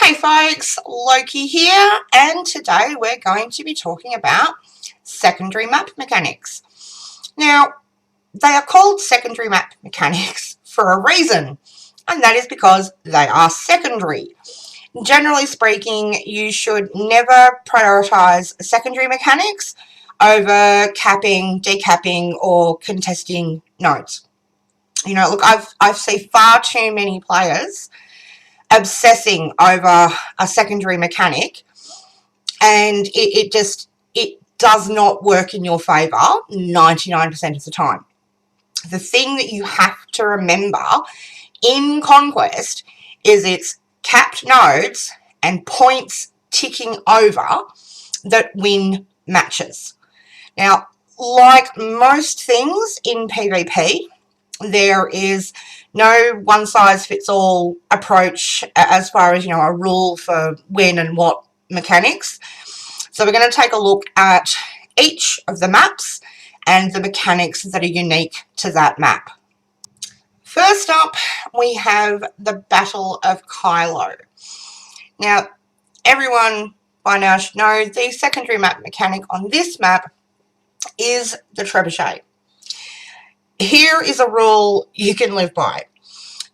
Hey folks, Loki here, and today we're going to be talking about secondary map mechanics. Now, they are called secondary map mechanics for a reason, and that is because they are secondary. Generally speaking, you should never prioritize secondary mechanics over capping, decapping, or contesting nodes. You know, look, I've seen far too many players obsessing over a secondary mechanic, and it does not work in your favor 99% of the time. The thing that you have to remember in Conquest is it's capped nodes and points ticking over that win matches. Now, like most things in PvP, there is no one-size-fits-all approach as far as, you know, a rule for when and what mechanics. So we're going to take a look at each of the maps and the mechanics that are unique to that map. First up, we have the Battle of Kyhlo. Now, everyone by now should know the secondary map mechanic on this map is the trebuchet. Here is a rule you can live by.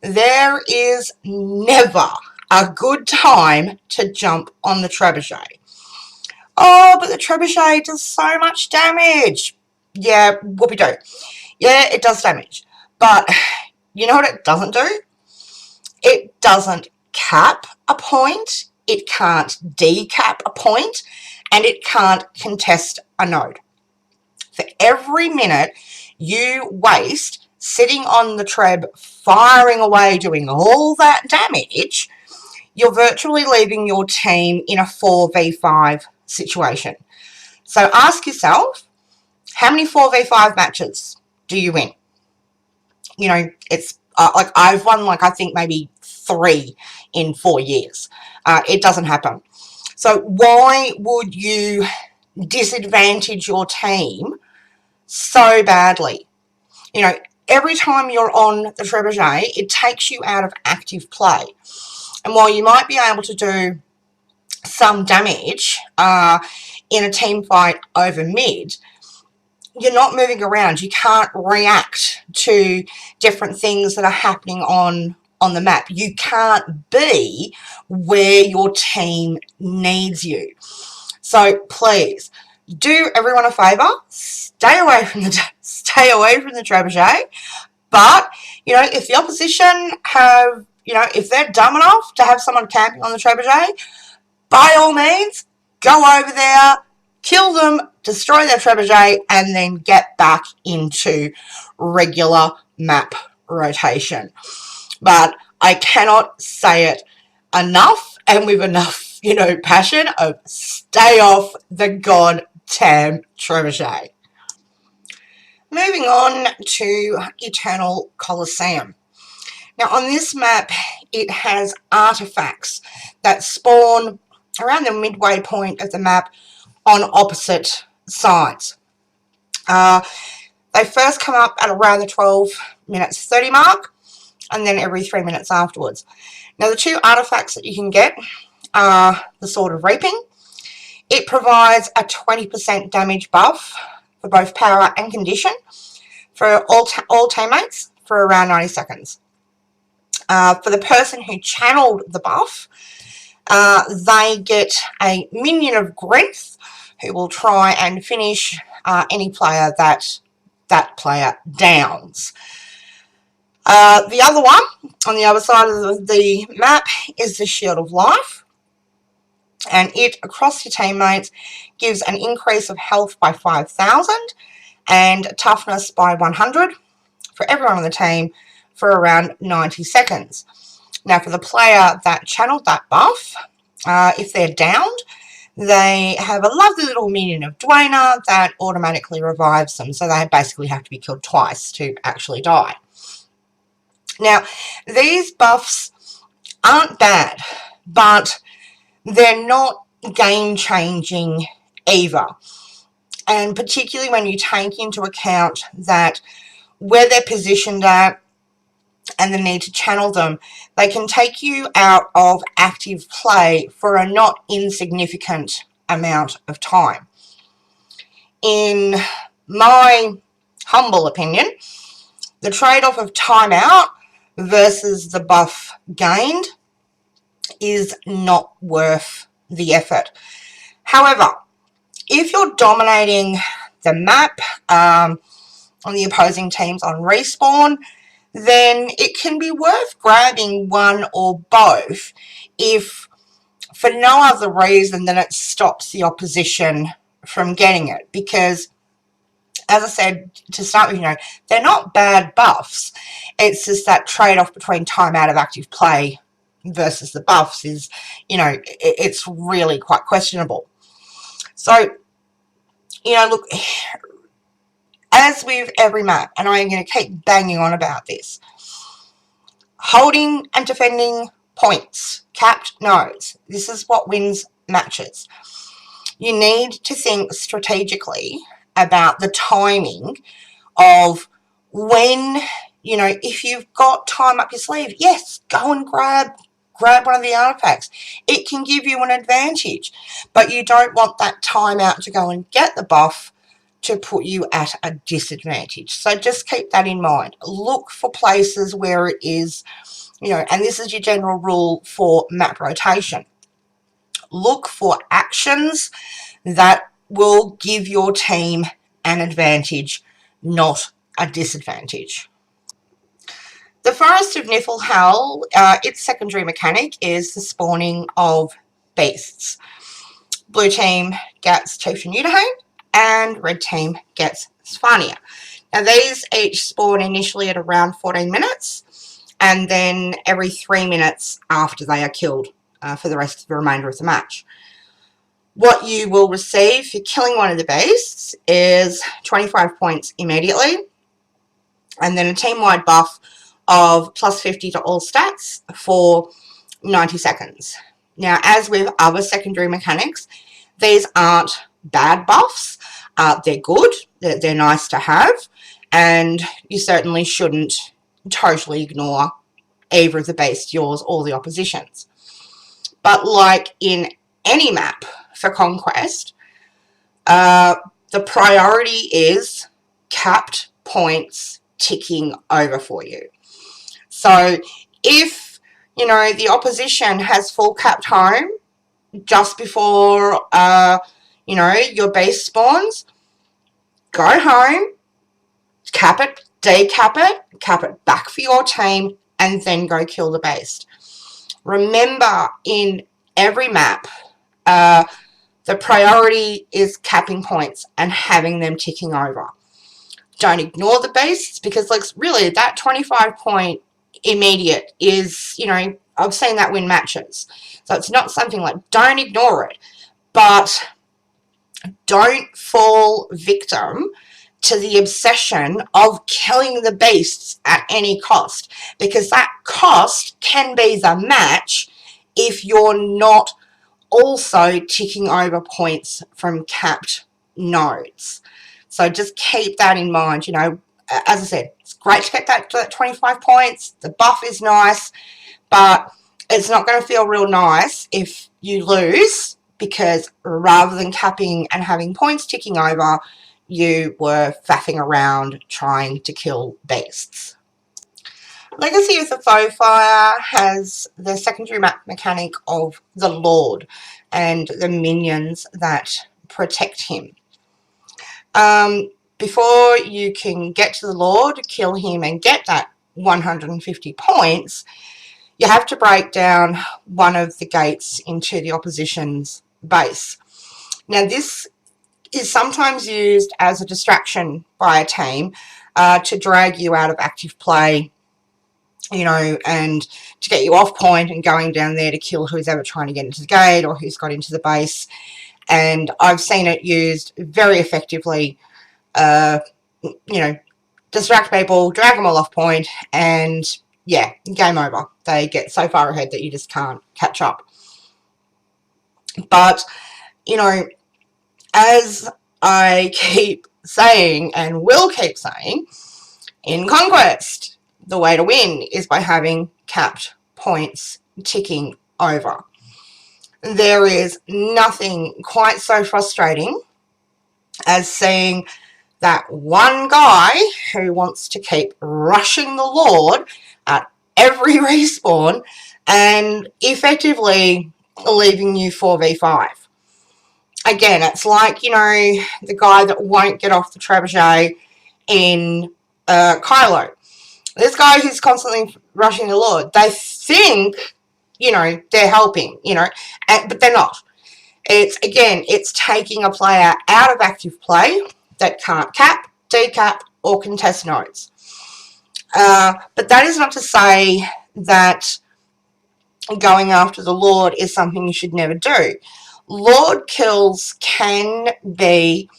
There is never a good time to jump on the trebuchet. Oh, but the trebuchet does so much damage. Yeah, whoopee-doo. Yeah, it does damage. But you know what it doesn't do? It doesn't cap a point, it can't decap a point, and it can't contest a node. For every minute you waste sitting on the treb, firing away, doing all that damage, you're virtually leaving your team in a 4v5 situation. So ask yourself, how many 4v5 matches do you win? You know, it's like I've won, like, I think maybe 3 in 4 years. It doesn't happen. So why would you disadvantage your team so badly? You know, every time you're on the trebuchet, it takes you out of active play. And while you might be able to do some damage in a team fight over mid, you're not moving around. You can't react to different things that are happening on the map. You can't be where your team needs you. So please, do everyone a favour, stay away from the trebuchet. But, you know, if the opposition have, you know, if they're dumb enough to have someone camping on the trebuchet, by all means, go over there, kill them, destroy their trebuchet, and then get back into regular map rotation. But I cannot say it enough, and with enough, you know, passion, of stay off the goddamn trebuchet. Moving on to Eternal Coliseum. Now on this map, it has artifacts that spawn around the midway point of the map on opposite sides. They first come up at around the 12 minutes 30 mark, and then every 3 minutes afterwards. Now the 2 artifacts that you can get are the Sword of Reaping. It provides a 20% damage buff for both power and condition for all teammates for around 90 seconds. For the person who channeled the buff, they get a minion of Grenth who will try and finish any player that player downs. The other one on the other side of the map is the Shield of Life, and it, across your teammates, gives an increase of health by 5,000 and toughness by 100 for everyone on the team for around 90 seconds. Now for the player that channeled that buff, if they're downed, they have a lovely little minion of Dwayne that automatically revives them, so they basically have to be killed twice to actually die. Now, these buffs aren't bad, but they're not game-changing either. And particularly when you take into account that where they're positioned at, and the need to channel them, they can take you out of active play for a not insignificant amount of time. In my humble opinion, the trade-off of timeout versus the buff gained is not worth the effort. However, if you're dominating the map on the opposing teams on respawn, then it can be worth grabbing one or both if for no other reason than it stops the opposition from getting it. Because, as I said to start with, they're not bad buffs. It's just that trade-off between time out of active play versus the buffs is, it's really quite questionable. So, look, as with every map, and I am going to keep banging on about this, holding and defending points, capped nodes, this is what wins matches. You need to think strategically about the timing of when, if you've got time up your sleeve, yes, go and grab one of the artifacts. It can give you an advantage, but you don't want that time out to go and get the buff to put you at a disadvantage. So just keep that in mind. Look for places where it is, and this is your general rule for map rotation. Look for actions that will give your team an advantage, not a disadvantage. The Forest of Niflhel, its secondary mechanic is the spawning of beasts. Blue team gets Chieftain Untitled and red team gets Skyhammer. Now these each spawn initially at around 14 minutes and then every 3 minutes after they are killed for the rest of the remainder of the match. What you will receive for killing one of the beasts is 25 points immediately, and then a team-wide buff of plus 50 to all stats for 90 seconds. Now, as with other secondary mechanics, these aren't bad buffs. They're good, they're nice to have, and you certainly shouldn't totally ignore either of the beasts, yours or the opposition's. But like in any map for Conquest, the priority is capped points ticking over for you. So if, the opposition has full capped home just before, your base spawns, go home, cap it, decap it, cap it back for your team, and then go kill the base. Remember, in every map, the priority is capping points and having them ticking over. Don't ignore the beasts, because really that 25 point immediate is, I've seen that win matches. So it's not something don't ignore it, but don't fall victim to the obsession of killing the beasts at any cost, because that cost can be the match if you're not also ticking over points from capped nodes. So just keep that in mind. As I said, it's great to get that 25 points. The buff is nice, but it's not going to feel real nice if you lose, because rather than capping and having points ticking over, you were faffing around trying to kill beasts. Legacy of the Foefire has the secondary map mechanic of the Lord and the minions that protect him. Before you can get to the Lord, kill him and get that 150 points, you have to break down one of the gates into the opposition's base. Now this is sometimes used as a distraction by a team to drag you out of active play, and to get you off point and going down there to kill who's ever trying to get into the gate or who's got into the base. And I've seen it used very effectively, distract people, drag them all off point, and yeah, game over. They get so far ahead that you just can't catch up. But, as I keep saying and will keep saying, in Conquest, the way to win is by having capped points ticking over. There is nothing quite so frustrating as seeing that one guy who wants to keep rushing the Lord at every respawn and effectively leaving you 4v5. Again, it's like, you know, the guy that won't get off the trebuchet in Kyhlo. This guy who's constantly rushing the Lord, they think, you know, they're helping, you know, but they're not. It's taking a player out of active play that can't cap, decap, or contest nodes. But that is not to say that going after the Lord is something you should never do. Lord kills can be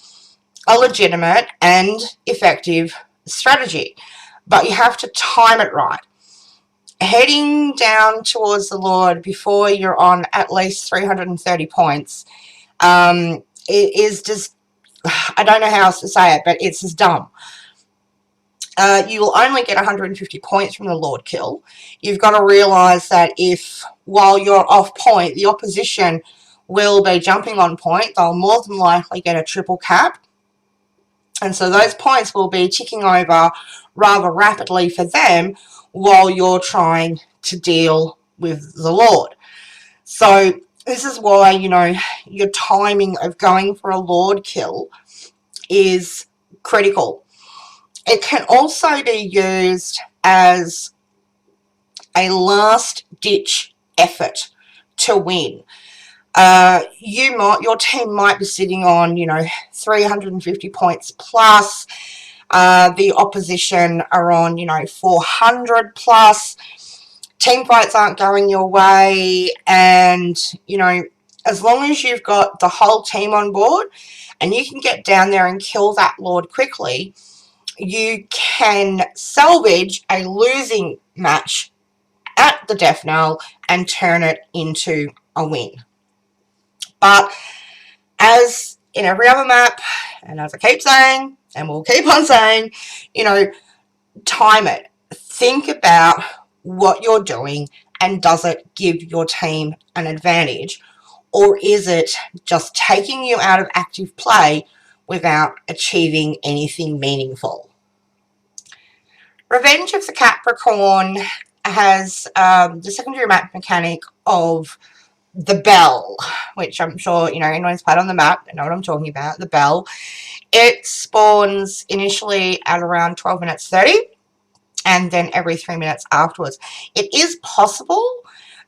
a legitimate and effective strategy, but you have to time it right. Heading down towards the Lord before you're on at least 330 points, it is just, I don't know how else to say it, but it's just dumb. You will only get 150 points from the Lord kill. You've got to realise that if, while you're off point, the opposition will be jumping on point, they'll more than likely get a triple cap. And so those points will be ticking over rather rapidly for them while you're trying to deal with the Lord. So this is why, you know, your timing of going for a Lord kill is critical. It can also be used as a last-ditch effort to win. Your team might be sitting on, you know, 350 points plus. The opposition are on, you know, 400 plus. Team fights aren't going your way, and, you know, as long as you've got the whole team on board and you can get down there and kill that Lord quickly, you can salvage a losing match at the death knell and turn it into a win. But as in every other map, and as I keep saying, and we'll keep on saying, you know, time it. Think about what you're doing, and does it give your team an advantage, or is it just taking you out of active play without achieving anything meaningful? Revenge of the Capricorn has the secondary map mechanic of the bell, which I'm sure, you know, anyone's played on the map, they know what I'm talking about, the bell. It spawns initially at around 12 minutes 30 and then every 3 minutes afterwards. It is possible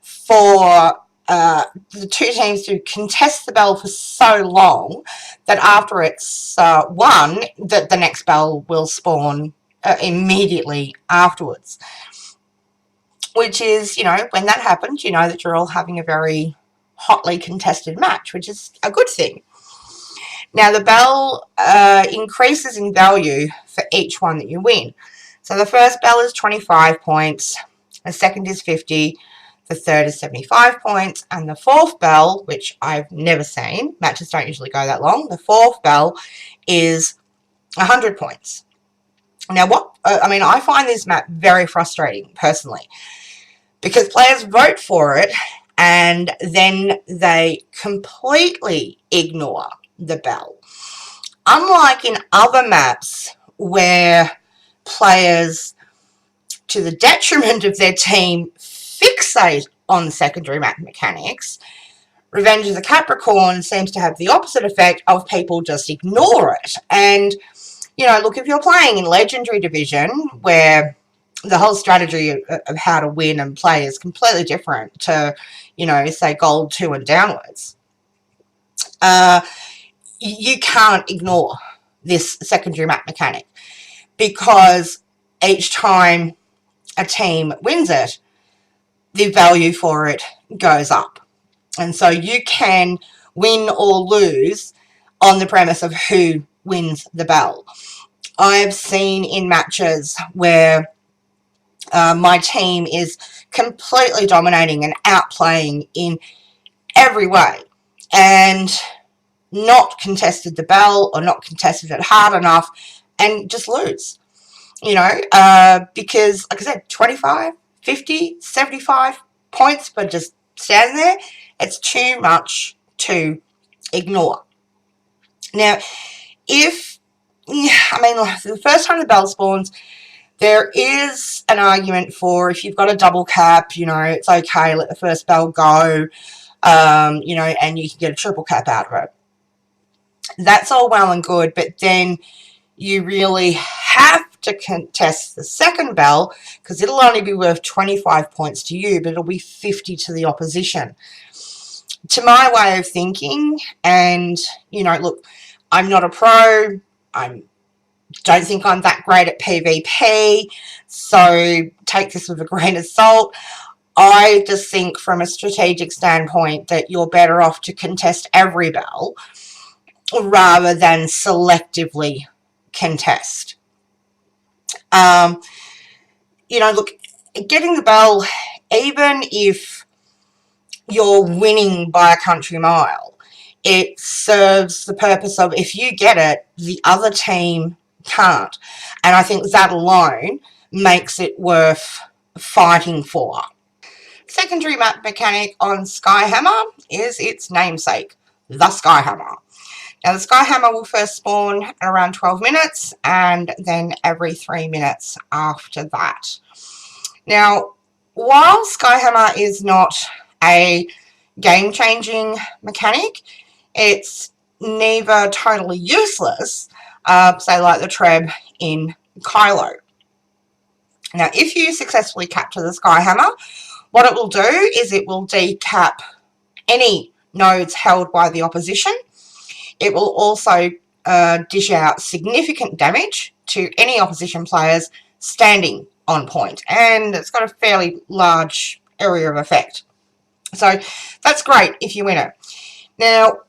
for the two teams to contest the bell for so long that after it's won, that the next bell will spawn immediately afterwards. Which is, you know, when that happens, you know that you're all having a very hotly contested match, which is a good thing. Now, the bell increases in value for each one that you win. So the first bell is 25 points, the second is 50, the third is 75 points, and the fourth bell, which I've never seen, matches don't usually go that long, the fourth bell is 100 points. Now, I find this map very frustrating, personally, because players vote for it and then they completely ignore the bell. Unlike in other maps where players, to the detriment of their team, fixate on secondary map mechanics, Revenge of the Capricorn seems to have the opposite effect of people just ignore it. And, you know, look, if you're playing in Legendary Division, where the whole strategy of how to win and play is completely different to, you know, say Gold 2 and downwards, you can't ignore this secondary map mechanic, because each time a team wins it, the value for it goes up. And so you can win or lose on the premise of who wins the bell. I've seen in matches where my team is completely dominating and outplaying in every way and not contested the bell or not contested it hard enough and just lose. you know, because, like I said, 25, 50, 75 points for just standing there, it's too much to ignore. Now, the first time the bell spawns, there is an argument for if you've got a double cap, you know, it's okay, let the first bell go, you know, and you can get a triple cap out of it. That's all well and good, but then you really have to contest the second bell because it'll only be worth 25 points to you, but it'll be 50 to the opposition. To my way of thinking, and, you know, look, I'm not a pro, don't think I'm that great at PvP, so take this with a grain of salt. I just think from a strategic standpoint that you're better off to contest every bell rather than selectively contest. You know, look, getting the bell, even if you're winning by a country mile, it serves the purpose of, if you get it, the other team can't. And I think that alone makes it worth fighting for. Secondary map mechanic on Skyhammer is its namesake, the Skyhammer. Now, the Skyhammer will first spawn at around 12 minutes and then every 3 minutes after that. Now, while Skyhammer is not a game-changing mechanic, it's neither totally useless, say like the Treb in Kyhlo. Now, if you successfully capture the Skyhammer, what it will do is it will decap any nodes held by the opposition. It will also dish out significant damage to any opposition players standing on point, and it's got a fairly large area of effect. So that's great if you win it. Now,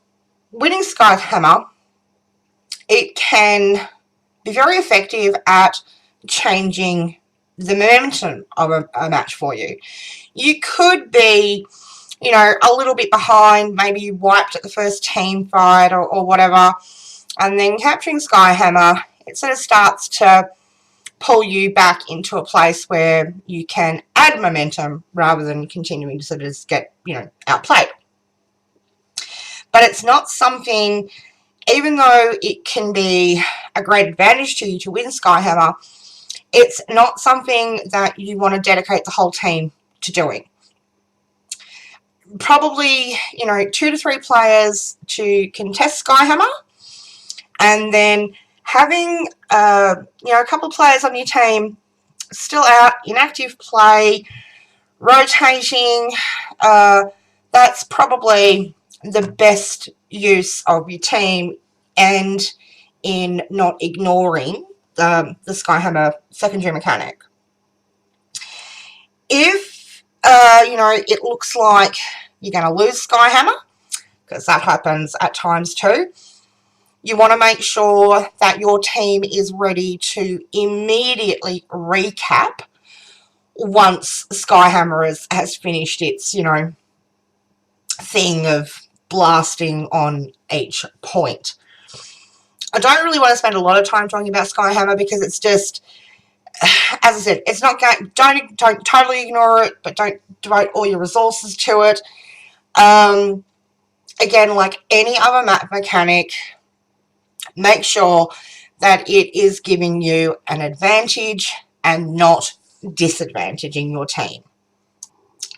winning Skyhammer, it can be very effective at changing the momentum of a match for you. You could be, you know, a little bit behind, maybe you wiped at the first team fight or whatever, and then capturing Skyhammer, it sort of starts to pull you back into a place where you can add momentum rather than continuing to sort of just get, you know, outplayed. But it's not something, even though it can be a great advantage to you to win Skyhammer, it's not something that you want to dedicate the whole team to doing. Probably, you know, 2 to 3 players to contest Skyhammer, and then having, you know, a couple of players on your team still out in active play, rotating. That's probably the best use of your team, and in not ignoring the Skyhammer secondary mechanic. If, you know, it looks like you're going to lose Skyhammer, because that happens at times too, you want to make sure that your team is ready to immediately recap once Skyhammer has finished its, you know, thing of blasting on each point. I don't really want to spend a lot of time talking about Skyhammer because it's just, as I said, it's not going, don't totally ignore it, but don't devote all your resources to it. Again, like any other map mechanic, make sure that it is giving you an advantage and not disadvantaging your team.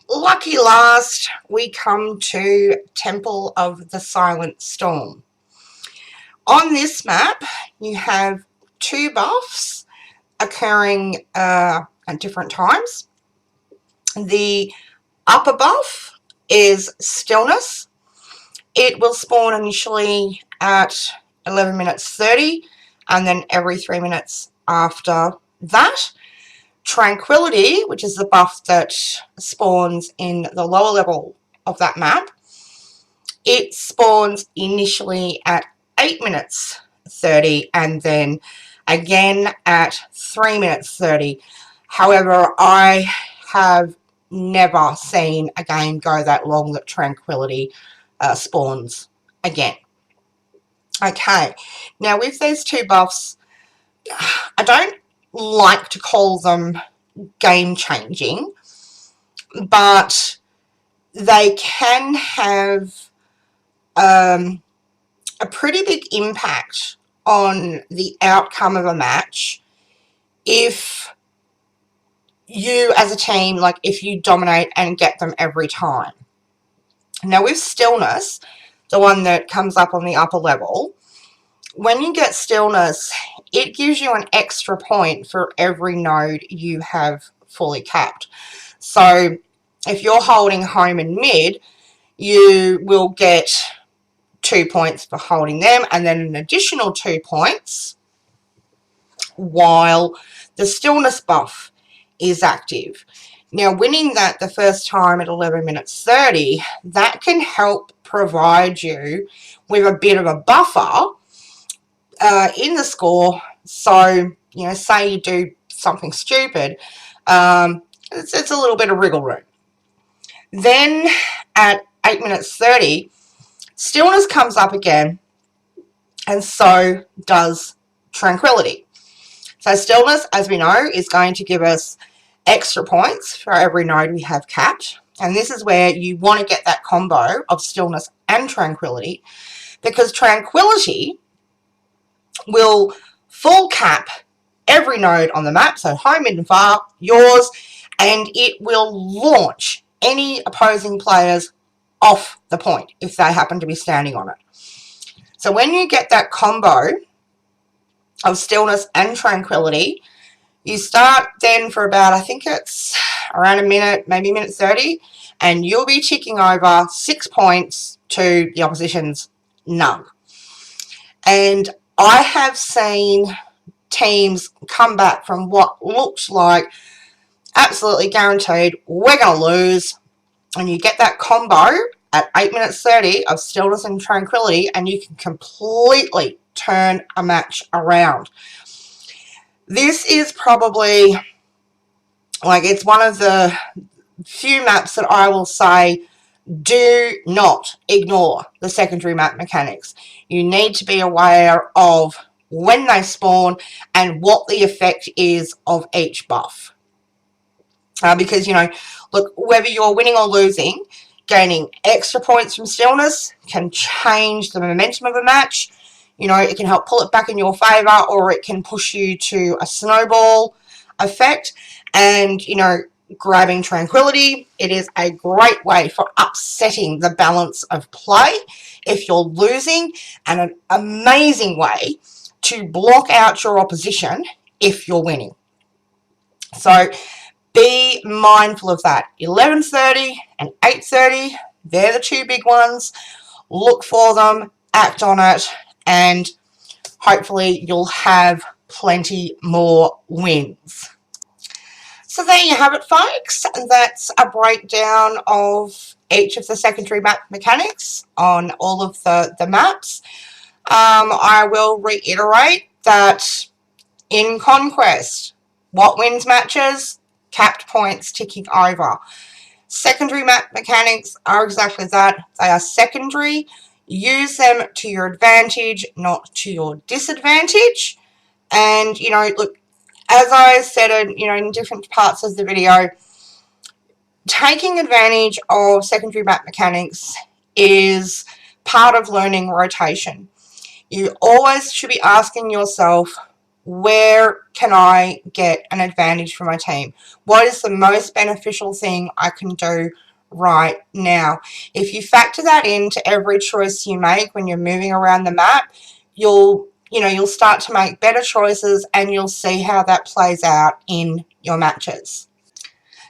Lucky last, we come to Temple of the Silent Storm. On this map, you have 2 buffs occurring at different times. The upper buff is Stillness. It will spawn initially at 11 minutes 30, and then every 3 minutes after that. Tranquility, which is the buff that spawns in the lower level of that map, it spawns initially at 8 minutes 30 and then again at 3 minutes 30. However, I have never seen a game go that long that Tranquility spawns again. Okay, now with these 2 buffs, I don't like to call them game changing, but they can have a pretty big impact on the outcome of a match if you as a team, like if you dominate and get them every time. Now with Stillness, the one that comes up on the upper level, when you get Stillness, it gives you an extra point for every node you have fully capped. So if you're holding home and mid, you will get 2 points for holding them, and then an additional 2 points while the Stillness buff is active. Now, winning that the first time at 11 minutes 30, that can help provide you with a bit of a buffer in the score. So, you know, say you do something stupid, it's a little bit of wriggle room. Then at 8 minutes 30, Stillness comes up again, and so does Tranquility. So Stillness, as we know, is going to give us extra points for every node we have capped. And this is where you want to get that combo of Stillness and Tranquility, because Tranquility will full cap every node on the map, so home, mid and far, yours, and it will launch any opposing players off the point if they happen to be standing on it. So when you get that combo of Stillness and Tranquility, you start then for about, I think it's around a minute, maybe minute 30, and you'll be ticking over 6 points to the opposition's none. And I have seen teams come back from what looks like absolutely guaranteed we're going to lose, and you get that combo at 8 minutes 30 of Stillness and Tranquility, and you can completely turn a match around. This is probably, like, it's one of the few maps that I will say, do not ignore the secondary map mechanics. You need to be aware of when they spawn and what the effect is of each buff. Because, you know, look, whether you're winning or losing, gaining extra points from Stillness can change the momentum of a match. You know, it can help pull it back in your favour, or it can push you to a snowball effect. And, you know, grabbing Tranquility, it is a great way for upsetting the balance of play if you're losing, and an amazing way to block out your opposition if you're winning. So be mindful of that. 11:30 and 8:30, they're the two big ones. Look for them, act on it, and hopefully you'll have plenty more wins. So there you have it, folks. That's a breakdown of each of the secondary map mechanics on all of the maps. I will reiterate that in Conquest, what wins matches? Capped points ticking over. Secondary map mechanics are exactly that. They are secondary. Use them to your advantage, not to your disadvantage. And, you know, look, as I said, you know, in different parts of the video, taking advantage of secondary map mechanics is part of learning rotation. You always should be asking yourself, where can I get an advantage for my team? What is the most beneficial thing I can do right now? If you factor that into every choice you make when you're moving around the map, you'll start to make better choices, and you'll see how that plays out in your matches.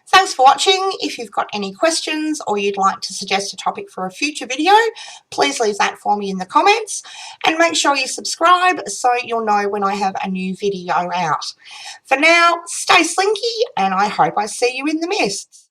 Thanks for watching. If you've got any questions or you'd like to suggest a topic for a future video, please leave that for me in the comments, and make sure you subscribe so you'll know when I have a new video out. For now, stay slinky, and I hope I see you in the mists.